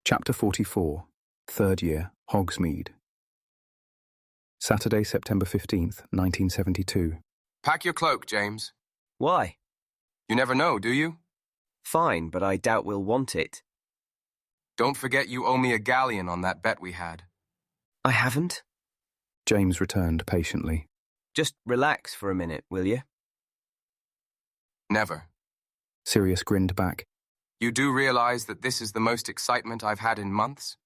Chapter 44, 3rd Year, Hogsmeade. Saturday, September 15th, 1972. Pack your cloak, James. Why? You never know, do you? Fine, but I doubt we'll want it. Don't forget you owe me a galleon on that bet we had. I haven't. James returned patiently. Just relax for a minute, will you? Never. Sirius grinned back. You do realize that this is the most excitement I've had in months?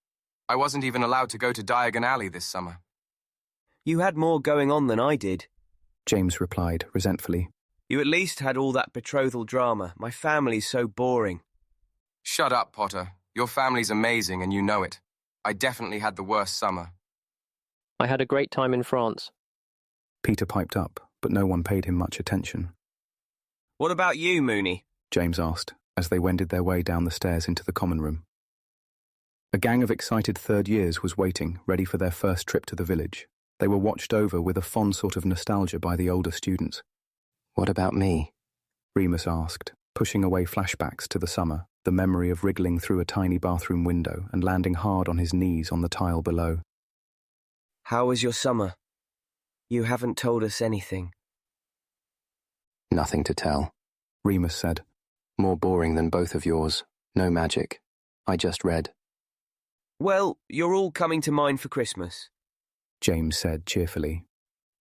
I wasn't even allowed to go to Diagon Alley this summer. You had more going on than I did. James replied resentfully. You at least had all that betrothal drama. My family's so boring. Shut up, Potter. Your family's amazing and you know it. I definitely had the worst summer. I had a great time in France. Peter piped up, but no one paid him much attention. What about you, Mooney? James asked, as they wended their way down the stairs into the common room. A gang of excited third years was waiting, ready for their first trip to the village. They were watched over with a fond sort of nostalgia by the older students. What about me? Remus asked, pushing away flashbacks to the summer, the memory of wriggling through a tiny bathroom window and landing hard on his knees on the tile below. How was your summer? You haven't told us anything. Nothing to tell, Remus said. More boring than both of yours. No magic. I just read. Well, you're all coming to mine for Christmas, James said cheerfully.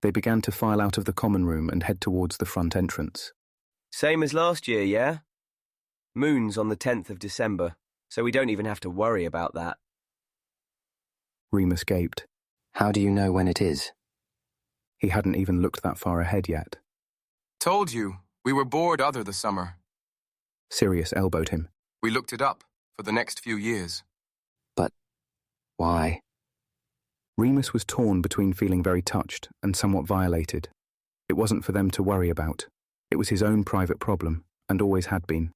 They began to file out of the common room and head towards the front entrance. Same as last year, yeah? Moon's on the 10th of December, so we don't even have to worry about that. Remus gaped. How do you know when it is? He hadn't even looked that far ahead yet. Told you, we were bored other the summer. Sirius elbowed him. We looked it up for the next few years. But why? Remus was torn between feeling very touched and somewhat violated. It wasn't for them to worry about. It was his own private problem, and always had been.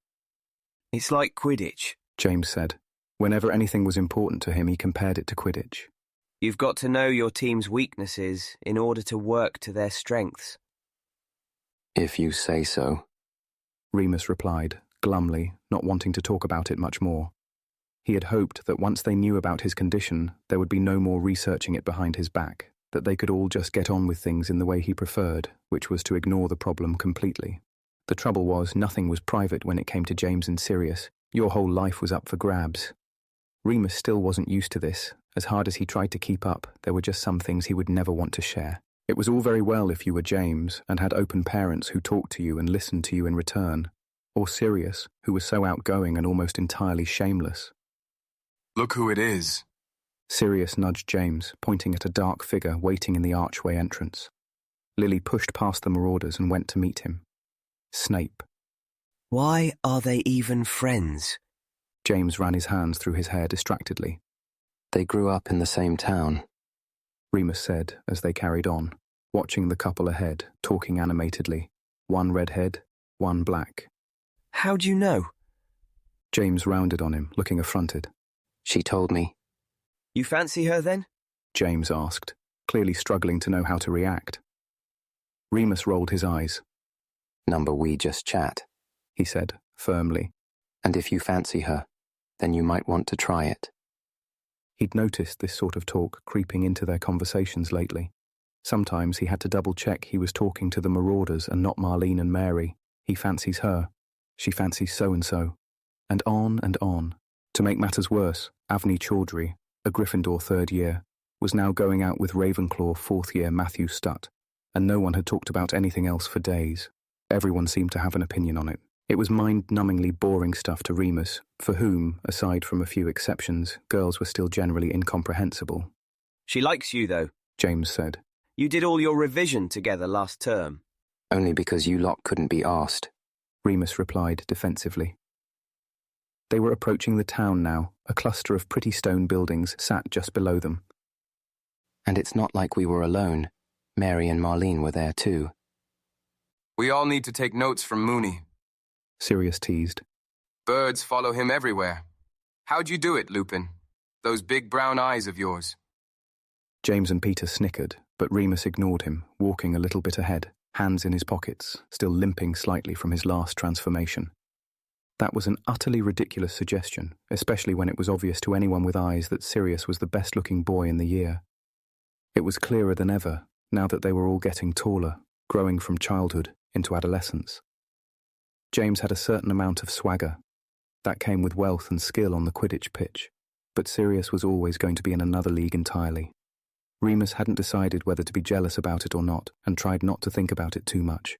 It's like Quidditch, James said. Whenever anything was important to him, he compared it to Quidditch. You've got to know your team's weaknesses in order to work to their strengths. If you say so, Remus replied, glumly, not wanting to talk about it much more. He had hoped that once they knew about his condition, there would be no more researching it behind his back, that they could all just get on with things in the way he preferred, which was to ignore the problem completely. The trouble was, nothing was private when it came to James and Sirius. Your whole life was up for grabs. Remus still wasn't used to this. As hard as he tried to keep up, there were just some things he would never want to share. It was all very well if you were James and had open parents who talked to you and listened to you in return, or Sirius, who was so outgoing and almost entirely shameless. Look who it is. Sirius nudged James, pointing at a dark figure waiting in the archway entrance. Lily pushed past the marauders and went to meet him. Snape. Why are they even friends? James ran his hands through his hair distractedly. They grew up in the same town, Remus said as they carried on, watching the couple ahead, talking animatedly. One redhead, one black. How'd you know? James rounded on him, looking affronted. She told me. You fancy her then? James asked, clearly struggling to know how to react. Remus rolled his eyes. Number we just chat, he said, firmly. And if you fancy her, then you might want to try it. He'd noticed this sort of talk creeping into their conversations lately. Sometimes he had to double-check he was talking to the marauders and not Marlene and Mary. He fancies her. She fancies so-and-so. And on and on. To make matters worse, Avni Chaudhry, a Gryffindor third year, was now going out with Ravenclaw fourth year Matthew Stutt, and no one had talked about anything else for days. Everyone seemed to have an opinion on it. It was mind-numbingly boring stuff to Remus, for whom, aside from a few exceptions, girls were still generally incomprehensible. She likes you, though, James said. You did all your revision together last term. Only because you lot couldn't be asked, Remus replied defensively. They were approaching the town now. A cluster of pretty stone buildings sat just below them. And it's not like we were alone. Mary and Marlene were there too. We all need to take notes from Mooney. Sirius teased. Birds follow him everywhere. How'd you do it, Lupin? Those big brown eyes of yours. James and Peter snickered, but Remus ignored him, walking a little bit ahead, hands in his pockets, still limping slightly from his last transformation. That was an utterly ridiculous suggestion, especially when it was obvious to anyone with eyes that Sirius was the best-looking boy in the year. It was clearer than ever, now that they were all getting taller, growing from childhood into adolescence. James had a certain amount of swagger. That came with wealth and skill on the Quidditch pitch, but Sirius was always going to be in another league entirely. Remus hadn't decided whether to be jealous about it or not, and tried not to think about it too much.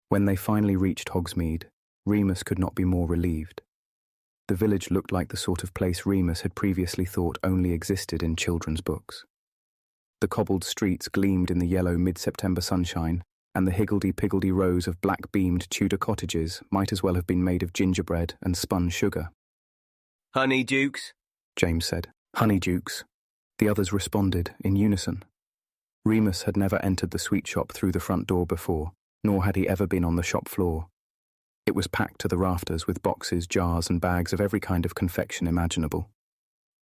When they finally reached Hogsmeade, Remus could not be more relieved. The village looked like the sort of place Remus had previously thought only existed in children's books. The cobbled streets gleamed in the yellow mid-September sunshine, and the higgledy-piggledy rows of black-beamed Tudor cottages might as well have been made of gingerbread and spun sugar. Honeydukes? James said. Honeydukes. The others responded in unison. Remus had never entered the sweet shop through the front door before, nor had he ever been on the shop floor. It was packed to the rafters with boxes, jars, and bags of every kind of confection imaginable.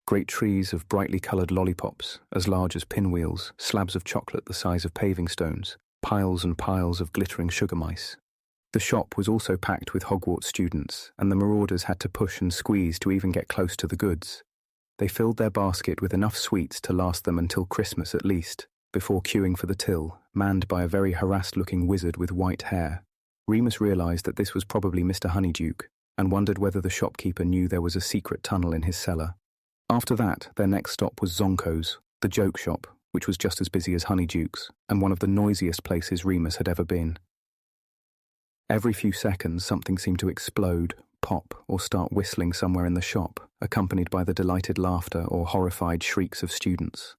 Great trees of brightly coloured lollipops, as large as pinwheels, slabs of chocolate the size of paving stones, piles and piles of glittering sugar mice. The shop was also packed with Hogwarts students, and the marauders had to push and squeeze to even get close to the goods. They filled their basket with enough sweets to last them until Christmas at least, before queuing for the till, manned by a very harassed-looking wizard with white hair. Remus realised that this was probably Mr. Honeyduke, and wondered whether the shopkeeper knew there was a secret tunnel in his cellar. After that, their next stop was Zonko's, the joke shop, which was just as busy as Honeyduke's, and one of the noisiest places Remus had ever been. Every few seconds something seemed to explode, pop, or start whistling somewhere in the shop, accompanied by the delighted laughter or horrified shrieks of students.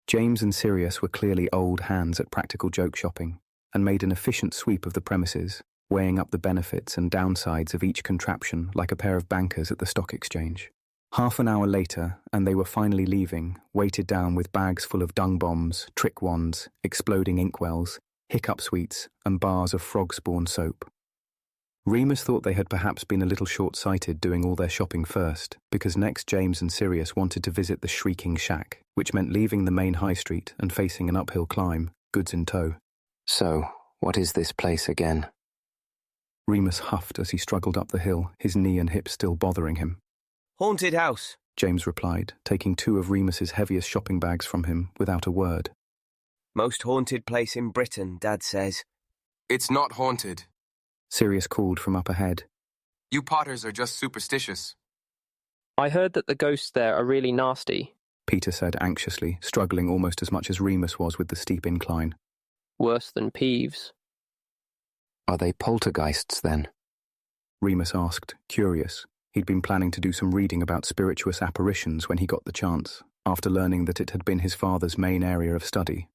James and Sirius were clearly old hands at practical joke shopping, and made an efficient sweep of the premises, weighing up the benefits and downsides of each contraption like a pair of bankers at the stock exchange. Half an hour later, and they were finally leaving, weighted down with bags full of dung bombs, trick wands, exploding inkwells, hiccup sweets, and bars of frog-spawn soap. Remus thought they had perhaps been a little short-sighted doing all their shopping first, because next James and Sirius wanted to visit the Shrieking Shack, which meant leaving the main high street and facing an uphill climb, goods in tow. So, what is this place again? Remus huffed as he struggled up the hill, his knee and hip still bothering him. Haunted house, James replied, taking 2 of Remus's heaviest shopping bags from him without a word. Most haunted place in Britain, Dad says. It's not haunted. Sirius called from up ahead. You Potters are just superstitious. I heard that the ghosts there are really nasty. Peter said anxiously, struggling almost as much as Remus was with the steep incline. Worse than Peeves. Are they poltergeists, then? Remus asked, curious. He'd been planning to do some reading about spirituous apparitions when he got the chance, after learning that it had been his father's main area of study.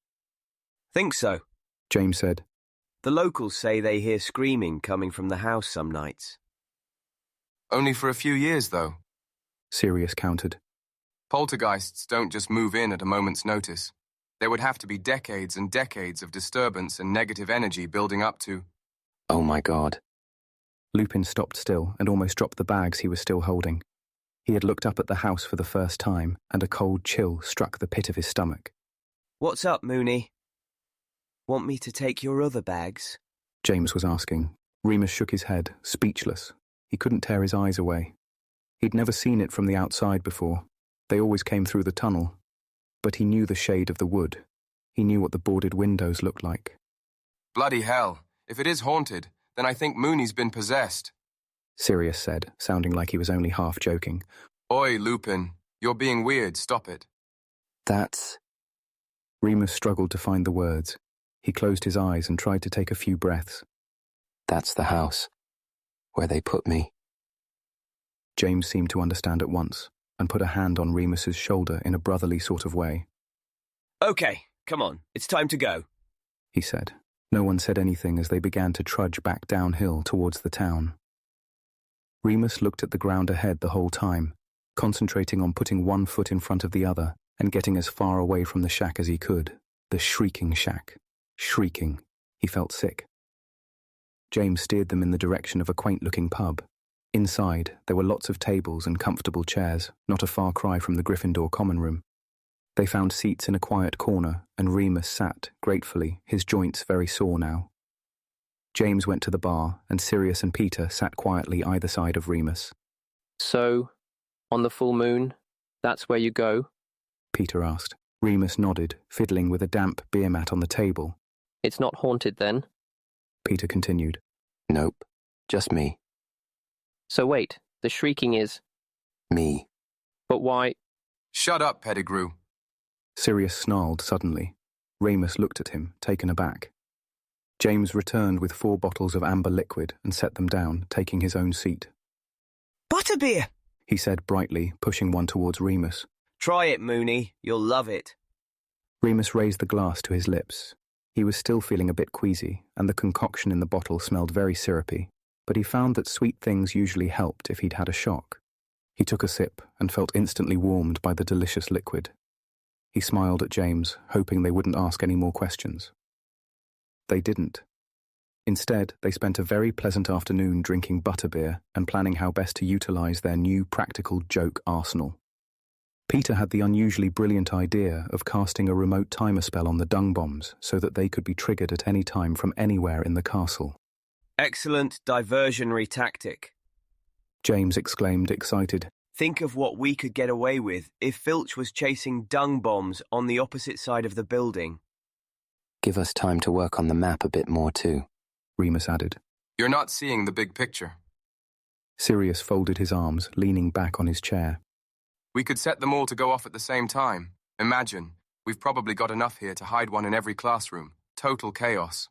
Think so. James said. The locals say they hear screaming coming from the house some nights. Only for a few years, though. Sirius countered. Poltergeists don't just move in at a moment's notice. There would have to be decades and decades of disturbance and negative energy building up to... Oh my God. Lupin stopped still and almost dropped the bags he was still holding. He had looked up at the house for the first time, and a cold chill struck the pit of his stomach. What's up, Moony? Want me to take your other bags? James was asking. Remus shook his head, speechless. He couldn't tear his eyes away. He'd never seen it from the outside before. They always came through the tunnel. But he knew the shade of the wood. He knew what the boarded windows looked like. Bloody hell. If it is haunted, then I think Mooney's been possessed. Sirius said, sounding like he was only half joking. Oi, Lupin. You're being weird. Stop it. That's... Remus struggled to find the words. He closed his eyes and tried to take a few breaths. That's the house. Where they put me. James seemed to understand at once, and put a hand on Remus's shoulder in a brotherly sort of way. Okay, come on. It's time to go, he said. No one said anything as they began to trudge back downhill towards the town. Remus looked at the ground ahead the whole time, concentrating on putting one foot in front of the other and getting as far away from the shack as he could. The Shrieking Shack. Shrieking. He felt sick. James steered them in the direction of a quaint-looking pub. Inside, there were lots of tables and comfortable chairs, not a far cry from the Gryffindor common room. They found seats in a quiet corner, and Remus sat, gratefully, his joints very sore now. James went to the bar, and Sirius and Peter sat quietly either side of Remus. So, on the full moon, that's where you go? Peter asked. Remus nodded, fiddling with a damp beer mat on the table. It's not haunted then? Peter continued. Nope, just me. So wait, the shrieking is... Me. But why... Shut up, Pettigrew. Sirius snarled suddenly. Remus looked at him, taken aback. James returned with 4 bottles of amber liquid and set them down, taking his own seat. Butterbeer! He said brightly, pushing one towards Remus. Try it, Mooney. You'll love it. Remus raised the glass to his lips. He was still feeling a bit queasy, and the concoction in the bottle smelled very syrupy, but he found that sweet things usually helped if he'd had a shock. He took a sip and felt instantly warmed by the delicious liquid. He smiled at James, hoping they wouldn't ask any more questions. They didn't. Instead, they spent a very pleasant afternoon drinking butterbeer and planning how best to utilize their new practical joke arsenal. Peter had the unusually brilliant idea of casting a remote timer spell on the dung bombs so that they could be triggered at any time from anywhere in the castle. Excellent diversionary tactic. James exclaimed, excited. Think of what we could get away with if Filch was chasing dung bombs on the opposite side of the building. Give us time to work on the map a bit more too, Remus added. You're not seeing the big picture. Sirius folded his arms, leaning back on his chair. We could set them all to go off at the same time. Imagine, we've probably got enough here to hide one in every classroom. Total chaos.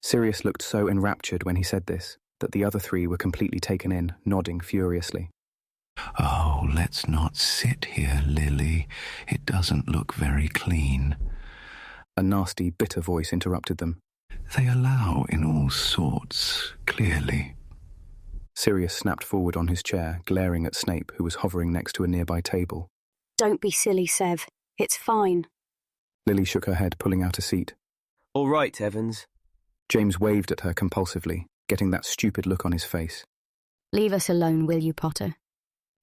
Sirius looked so enraptured when he said this that the other 3 were completely taken in, nodding furiously. Oh, let's not sit here, Lily. It doesn't look very clean. A nasty, bitter voice interrupted them. They allow in all sorts, clearly. Sirius snapped forward on his chair, glaring at Snape, who was hovering next to a nearby table. Don't be silly, Sev. It's fine. Lily shook her head, pulling out a seat. All right, Evans. James waved at her compulsively, getting that stupid look on his face. Leave us alone, will you, Potter?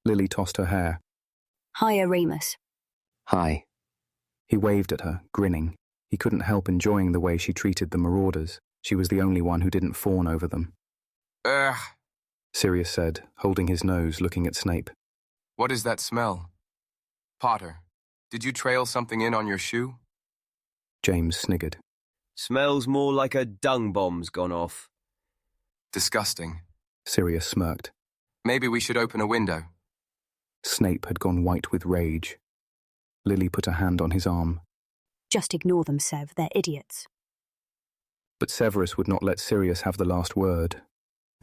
Lily tossed her hair. Hiya, Remus. Hi. He waved at her, grinning. He couldn't help enjoying the way she treated the marauders. She was the only one who didn't fawn over them. Ugh. Sirius said, holding his nose, looking at Snape. What is that smell? Potter, did you trail something in on your shoe? James sniggered. Smells more like a dung bomb's gone off. Disgusting. Sirius smirked. Maybe we should open a window. Snape had gone white with rage. Lily put a hand on his arm. Just ignore them, Sev. They're idiots. But Severus would not let Sirius have the last word.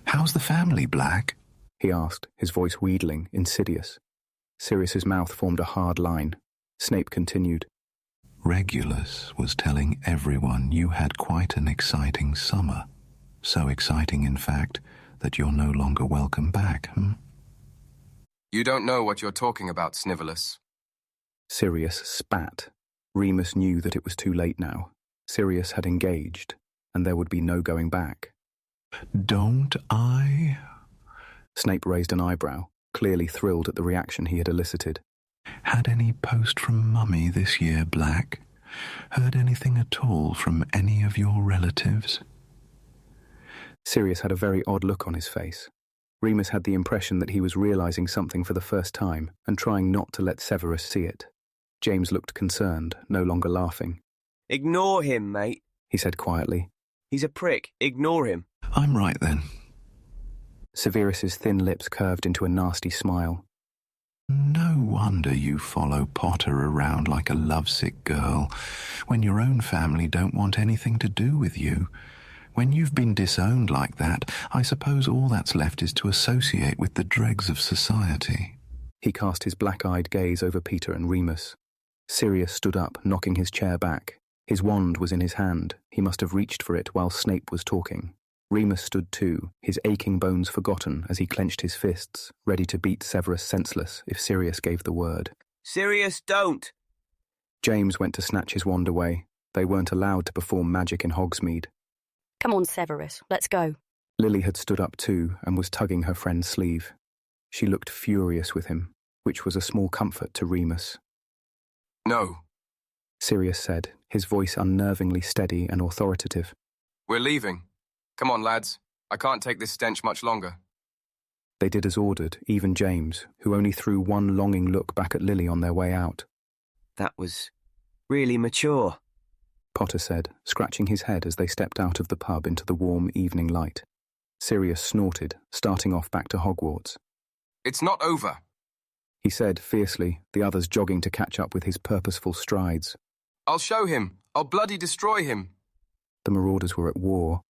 How's the family, Black? He asked, his voice wheedling, insidious. Sirius's mouth formed a hard line. Snape continued. Regulus was telling everyone you had quite an exciting summer. So exciting, in fact, that you're no longer welcome back, You don't know what you're talking about, Snivelus. Sirius spat. Remus knew that it was too late now. Sirius had engaged, and there would be no going back. Don't I? Snape raised an eyebrow, clearly thrilled at the reaction he had elicited. Had any post from Mummy this year, Black? Heard anything at all from any of your relatives? Sirius had a very odd look on his face. Remus had the impression that he was realizing something for the first time and trying not to let Severus see it. James looked concerned, no longer laughing. Ignore him, mate, he said quietly. He's a prick. Ignore him. I'm right then. Severus's thin lips curved into a nasty smile. No wonder you follow Potter around like a lovesick girl, when your own family don't want anything to do with you. When you've been disowned like that, I suppose all that's left is to associate with the dregs of society. He cast his black-eyed gaze over Peter and Remus. Sirius stood up, knocking his chair back. His wand was in his hand. He must have reached for it while Snape was talking. Remus stood too, his aching bones forgotten as he clenched his fists, ready to beat Severus senseless if Sirius gave the word. Sirius, don't! James went to snatch his wand away. They weren't allowed to perform magic in Hogsmeade. Come on, Severus, let's go. Lily had stood up too and was tugging her friend's sleeve. She looked furious with him, which was a small comfort to Remus. No. Sirius said, his voice unnervingly steady and authoritative. We're leaving. Come on, lads. I can't take this stench much longer. They did as ordered, even James, who only threw one longing look back at Lily on their way out. That was really mature, Potter said, scratching his head as they stepped out of the pub into the warm evening light. Sirius snorted, starting off back to Hogwarts. It's not over, he said fiercely, the others jogging to catch up with his purposeful strides. I'll show him. I'll bloody destroy him. The marauders were at war.